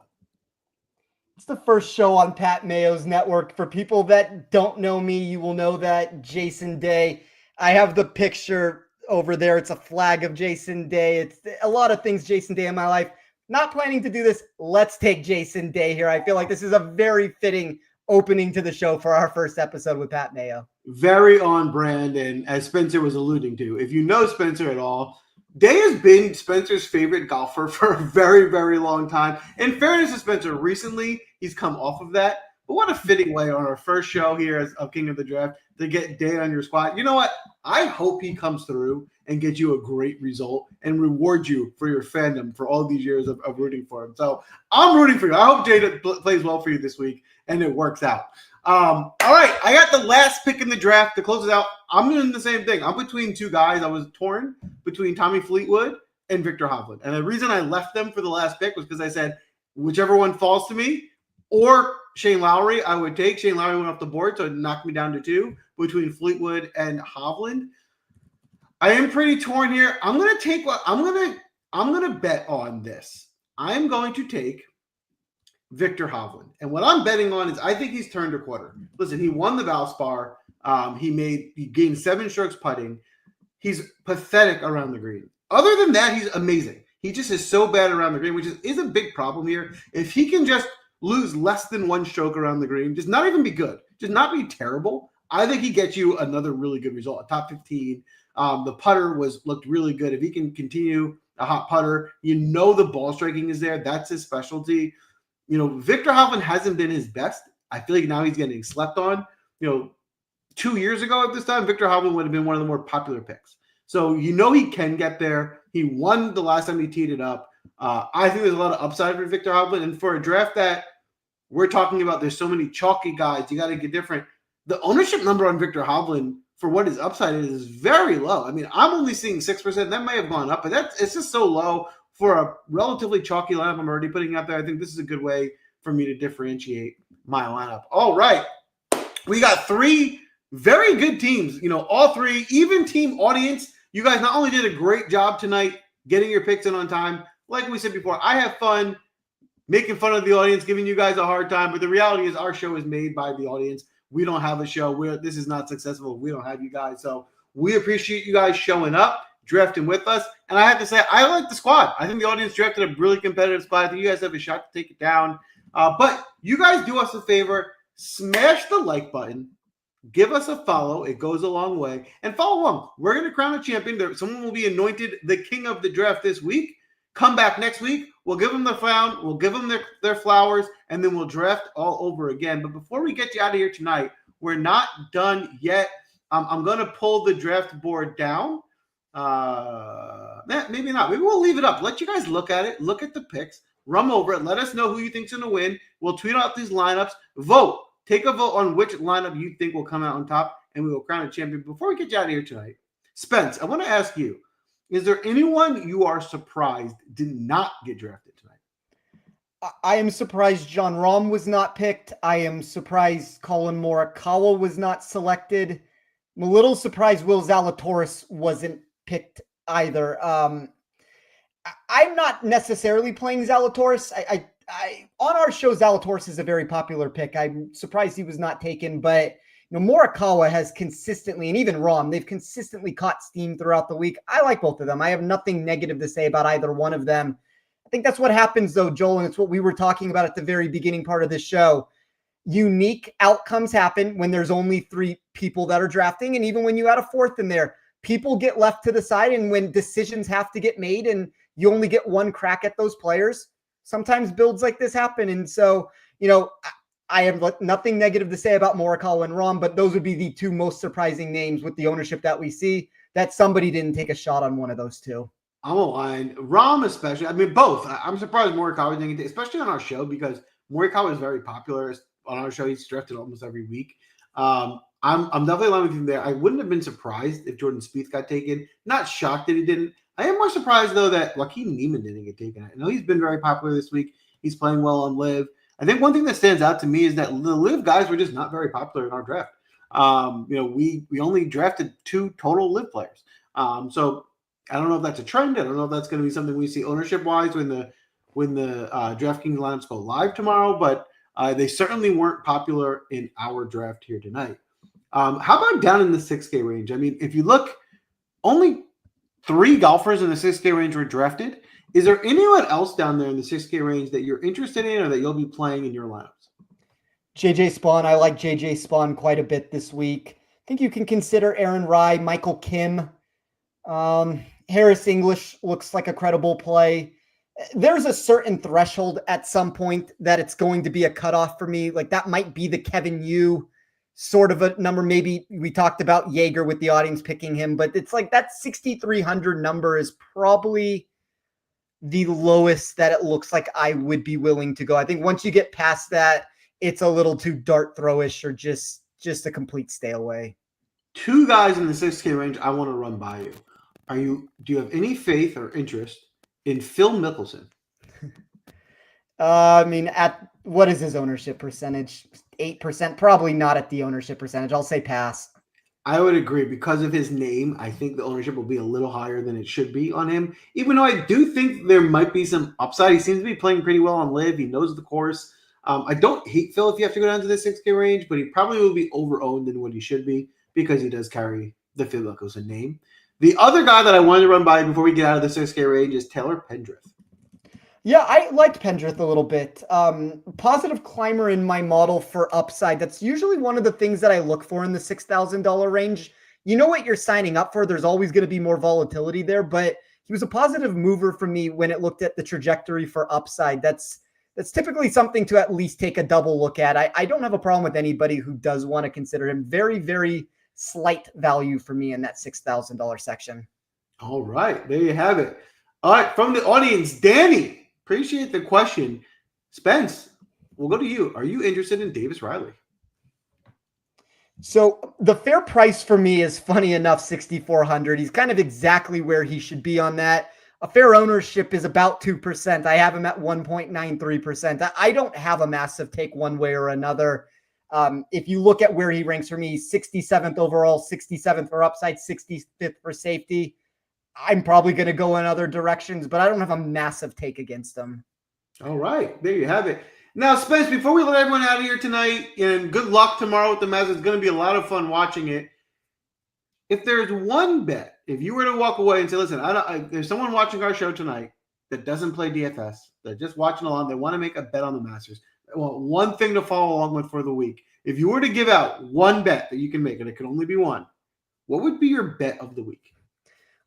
It's the first show on Pat Mayo's network. For people that don't know me, you will know that Jason Day, I have the picture over there. It's a flag of Jason Day. It's a lot of things Jason Day in my life. Not planning to do this. Let's take Jason Day here. I feel like this is a very fitting opening to the show for our first episode with Pat Mayo. Very on brand, and as Spencer was alluding to, if you know Spencer at all, Day has been Spencer's favorite golfer for a very, very long time. In fairness to Spencer, recently he's come off of that. But what a fitting way on our first show here of King of the Draft to get Day on your squad. You know what? I hope he comes through and gets you a great result and rewards you for your fandom for all these years of rooting for him. So I'm rooting for you. I hope Jay plays well for you this week and it works out. All right, I got the last pick in the draft to close it out. I'm doing the same thing. I'm between two guys. I was torn between Tommy Fleetwood and Victor Hovland. And the reason I left them for the last pick was because I said, whichever one falls to me, or Shane Lowry, I would take. Shane Lowry went off the board, so it knocked me down to two between Fleetwood and Hovland. I am pretty torn here. I'm gonna bet on this. I'm going to take Victor Hovland. And what I'm betting on is I think he's turned a quarter. Listen, he won the Valspar. He gained 7 strokes putting. He's pathetic around the green. Other than that, he's amazing. He just is so bad around the green, which is a big problem here. If he can just lose less than 1 stroke around the green, just not even be good, just not be terrible, I think he gets you another really good result, a top 15. The putter looked really good. If he can continue a hot putter, the ball striking is there. That's his specialty. Victor Hovland hasn't been his best. I feel like now he's getting slept on. 2 years ago at this time, Victor Hovland would have been one of the more popular picks. So he can get there. He won the last time he teed it up. I think there's a lot of upside for Victor Hovland. And for a draft that we're talking about, there's so many chalky guys. You got to get different. The ownership number on Victor Hovland for what his upside is very low. I'm only seeing 6%. That may have gone up, but it's just so low for a relatively chalky lineup I'm already putting out there. I think this is a good way for me to differentiate my lineup. All right. We got 3 very good teams. All 3, even team audience. You guys not only did a great job tonight getting your picks in on time, like we said before, I have fun. making fun of the audience, giving you guys a hard time. But the reality is our show is made by the audience. We don't have a show. This is not successful. We don't have you guys. So we appreciate you guys showing up, drafting with us. And I have to say, I like the squad. I think the audience drafted a really competitive squad. I think you guys have a shot to take it down. But you guys do us a favor. Smash the like button. Give us a follow. It goes a long way. And follow along. We're going to crown a champion. Someone will be anointed the king of the draft this week. Come back next week. We'll give them the crown. We'll give them their flowers. And then we'll draft all over again. But before we get you out of here tonight, we're not done yet. I'm going to pull the draft board down. Maybe not. Maybe we'll leave it up. Let you guys look at it. Look at the picks. Rum over it. Let us know who you think's going to win. We'll tweet out these lineups. Vote. Take a vote on which lineup you think will come out on top, and we will crown a champion. Before we get you out of here tonight, Spence, I want to ask you, is there anyone you are surprised did not get drafted tonight? I am surprised John Rahm was not picked. I am surprised Colin Morikawa was not selected. I'm a little surprised Will Zalatoris wasn't picked either. I'm not necessarily playing Zalatoris. I on our show, Zalatoris is a very popular pick. I'm surprised he was not taken, but Morikawa has consistently, and even Rahm, they've consistently caught steam throughout the week. I like both of them. I have nothing negative to say about either one of them. I think that's what happens though, Joel, and it's what we were talking about at the very beginning part of this show. Unique outcomes happen when there's only 3 people that are drafting, and even when you add a 4th in there, people get left to the side, and when decisions have to get made and you only get one crack at those players, sometimes builds like this happen. And so, I have nothing negative to say about Morikawa and Rahm, but those would be the 2 most surprising names with the ownership that we see, that somebody didn't take a shot on one of those 2. I'm aligned. Rahm especially. I mean, both. I'm surprised Morikawa didn't get, especially on our show, because Morikawa is very popular. On our show, he's drafted almost every week. I'm definitely aligned with you there. I wouldn't have been surprised if Jordan Spieth got taken. Not shocked that he didn't. I am more surprised, though, that Joaquin Niemann didn't get taken. I know he's been very popular this week. He's playing well on LIV. I think one thing that stands out to me is that the LIV guys were just not very popular in our draft. We only drafted 2 total LIV players. So I don't know if that's a trend. I don't know if that's going to be something we see ownership-wise when the DraftKings lineups go live tomorrow, but they certainly weren't popular in our draft here tonight. How about down in the 6K range? I mean, if you look, only 3 golfers in the 6K range were drafted. Is there anyone else down there in the 6K range that you're interested in or that you'll be playing in your lineups? JJ Spawn. I like JJ Spawn quite a bit this week. I think you can consider Aaron Rai, Michael Kim. Harris English looks like a credible play. There's a certain threshold at some point that it's going to be a cutoff for me. Like that might be the Kevin Yu sort of a number. Maybe we talked about Jaeger with the audience picking him, but it's like that 6,300 number is probably the lowest that it looks like I would be willing to go. I think once you get past that, it's a little too dart throwish or just a complete stay away. 2 guys in the 6K range I want to run by you. Do you have any faith or interest in Phil Mickelson? I mean, at what is his ownership percentage? 8%? Probably not at the ownership percentage. I'll say pass. I would agree. Because of his name, I think the ownership will be a little higher than it should be on him. Even though I do think there might be some upside. He seems to be playing pretty well on LIV. He knows the course. I don't hate Phil if you have to go down to the 6K range, but he probably will be over-owned than what he should be because he does carry the Phil Mickelson name. The other guy that I wanted to run by before we get out of the 6K range is Taylor Pendrith. Yeah, I liked Pendrith a little bit. Positive climber in my model for upside. That's usually one of the things that I look for in the $6,000 range. You know what you're signing up for. There's always going to be more volatility there, but he was a positive mover for me when it looked at the trajectory for upside. That's typically something to at least take a double look at. I don't have a problem with anybody who does want to consider him. Very, very slight value for me in that $6,000 section. All right, there you have it. All right, from the audience, Danny. Appreciate the question. Spence, we'll go to you. Are you interested in Davis Riley? So the fair price for me is, funny enough, 6,400. He's kind of exactly where he should be on that. A fair ownership is about 2%. I have him at 1.93%. I don't have a massive take one way or another. If you look at where he ranks for me, 67th overall, 67th for upside, 65th for safety. I'm probably going to go in other directions, but I don't have a massive take against him. All right, there you have it. Now, Spence, before we let everyone out of here tonight, and good luck tomorrow with the Masters, it's going to be a lot of fun watching it. If there's one bet, if you were to walk away and say, listen, there's someone watching our show tonight that doesn't play DFS, they're just watching along, they want to make a bet on the Masters, they want one thing to follow along with for the week. If you were to give out one bet that you can make, and it could only be one, what would be your bet of the week?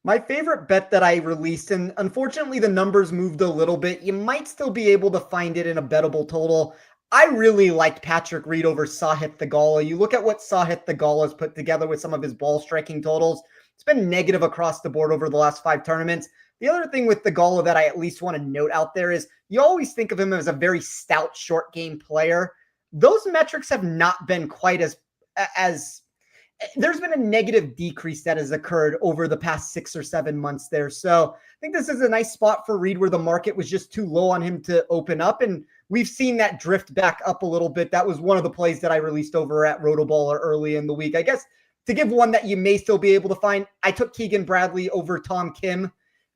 My favorite bet that I released, and unfortunately the numbers moved a little bit. You might still be able to find it in a bettable total. I really liked Patrick Reed over Sahith Theegala. You look at what Sahith Theegala has put together with some of his ball striking totals. It's been negative across the board over the last 5 tournaments. The other thing with Theegala that I at least want to note out there is you always think of him as a very stout short game player. Those metrics have not been quite as there's been a negative decrease that has occurred over the past 6 or 7 months there. So I think this is a nice spot for Reed where the market was just too low on him to open up. And we've seen that drift back up a little bit. That was one of the plays that I released over at Rotoballer early in the week. I guess to give one that you may still be able to find, I took Keegan Bradley over Tom Kim.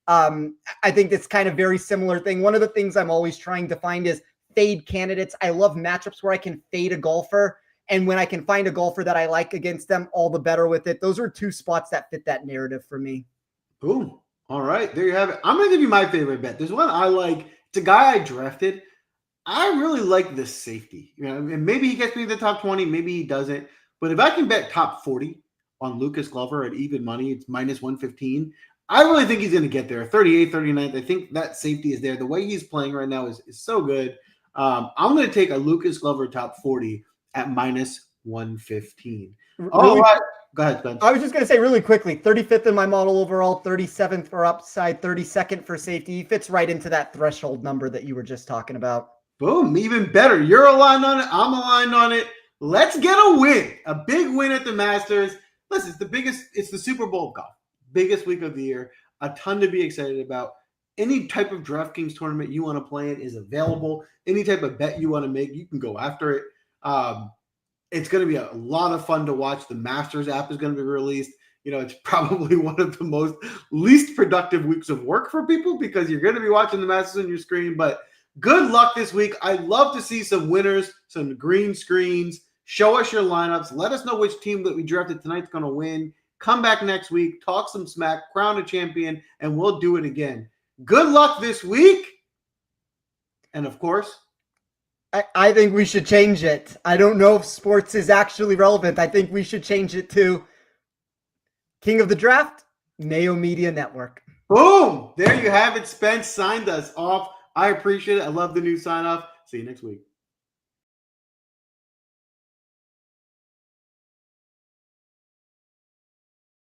I think it's kind of very similar thing. One of the things I'm always trying to find is fade candidates. I love matchups where I can fade a golfer. And when I can find a golfer that I like against them, all the better with it. Those are 2 spots that fit that narrative for me. Boom. All right. There you have it. I'm going to give you my favorite bet. There's one I like. It's a guy I drafted. I really like this safety. And maybe he gets me to the top 20. Maybe he doesn't. But if I can bet top 40 on Lucas Glover at even money, it's minus 115. I really think he's going to get there. 38, 39. I think that safety is there. The way he's playing right now is so good. I'm going to take a Lucas Glover top 40 at minus 115. All right. Go ahead, Ben. I was just going to say really quickly, 35th in my model overall, 37th for upside, 32nd for safety. He fits right into that threshold number that you were just talking about. Boom. Even better. You're aligned on it. I'm aligned on it. Let's get a win. A big win at the Masters. Listen, it's the Super Bowl of golf. Biggest week of the year. A ton to be excited about. Any type of DraftKings tournament you want to play in is available. Any type of bet you want to make, you can go after it. It's going to be a lot of fun to watch. The Masters app is going to be released. It's probably one of the most least productive weeks of work for people because you're going to be watching the Masters on your screen. But good luck this week. I'd love to see some winners, some green screens. Show us your lineups. Let us know which team that we drafted tonight's going to win. Come back next week, talk some smack, crown a champion, and we'll do it again. Good luck this week. And of course, I think we should change it. I don't know if sports is actually relevant. I think we should change it to King of the Draft, Mayo Media Network. Boom! There you have it. Spence signed us off. I appreciate it. I love the new sign off. See you next week.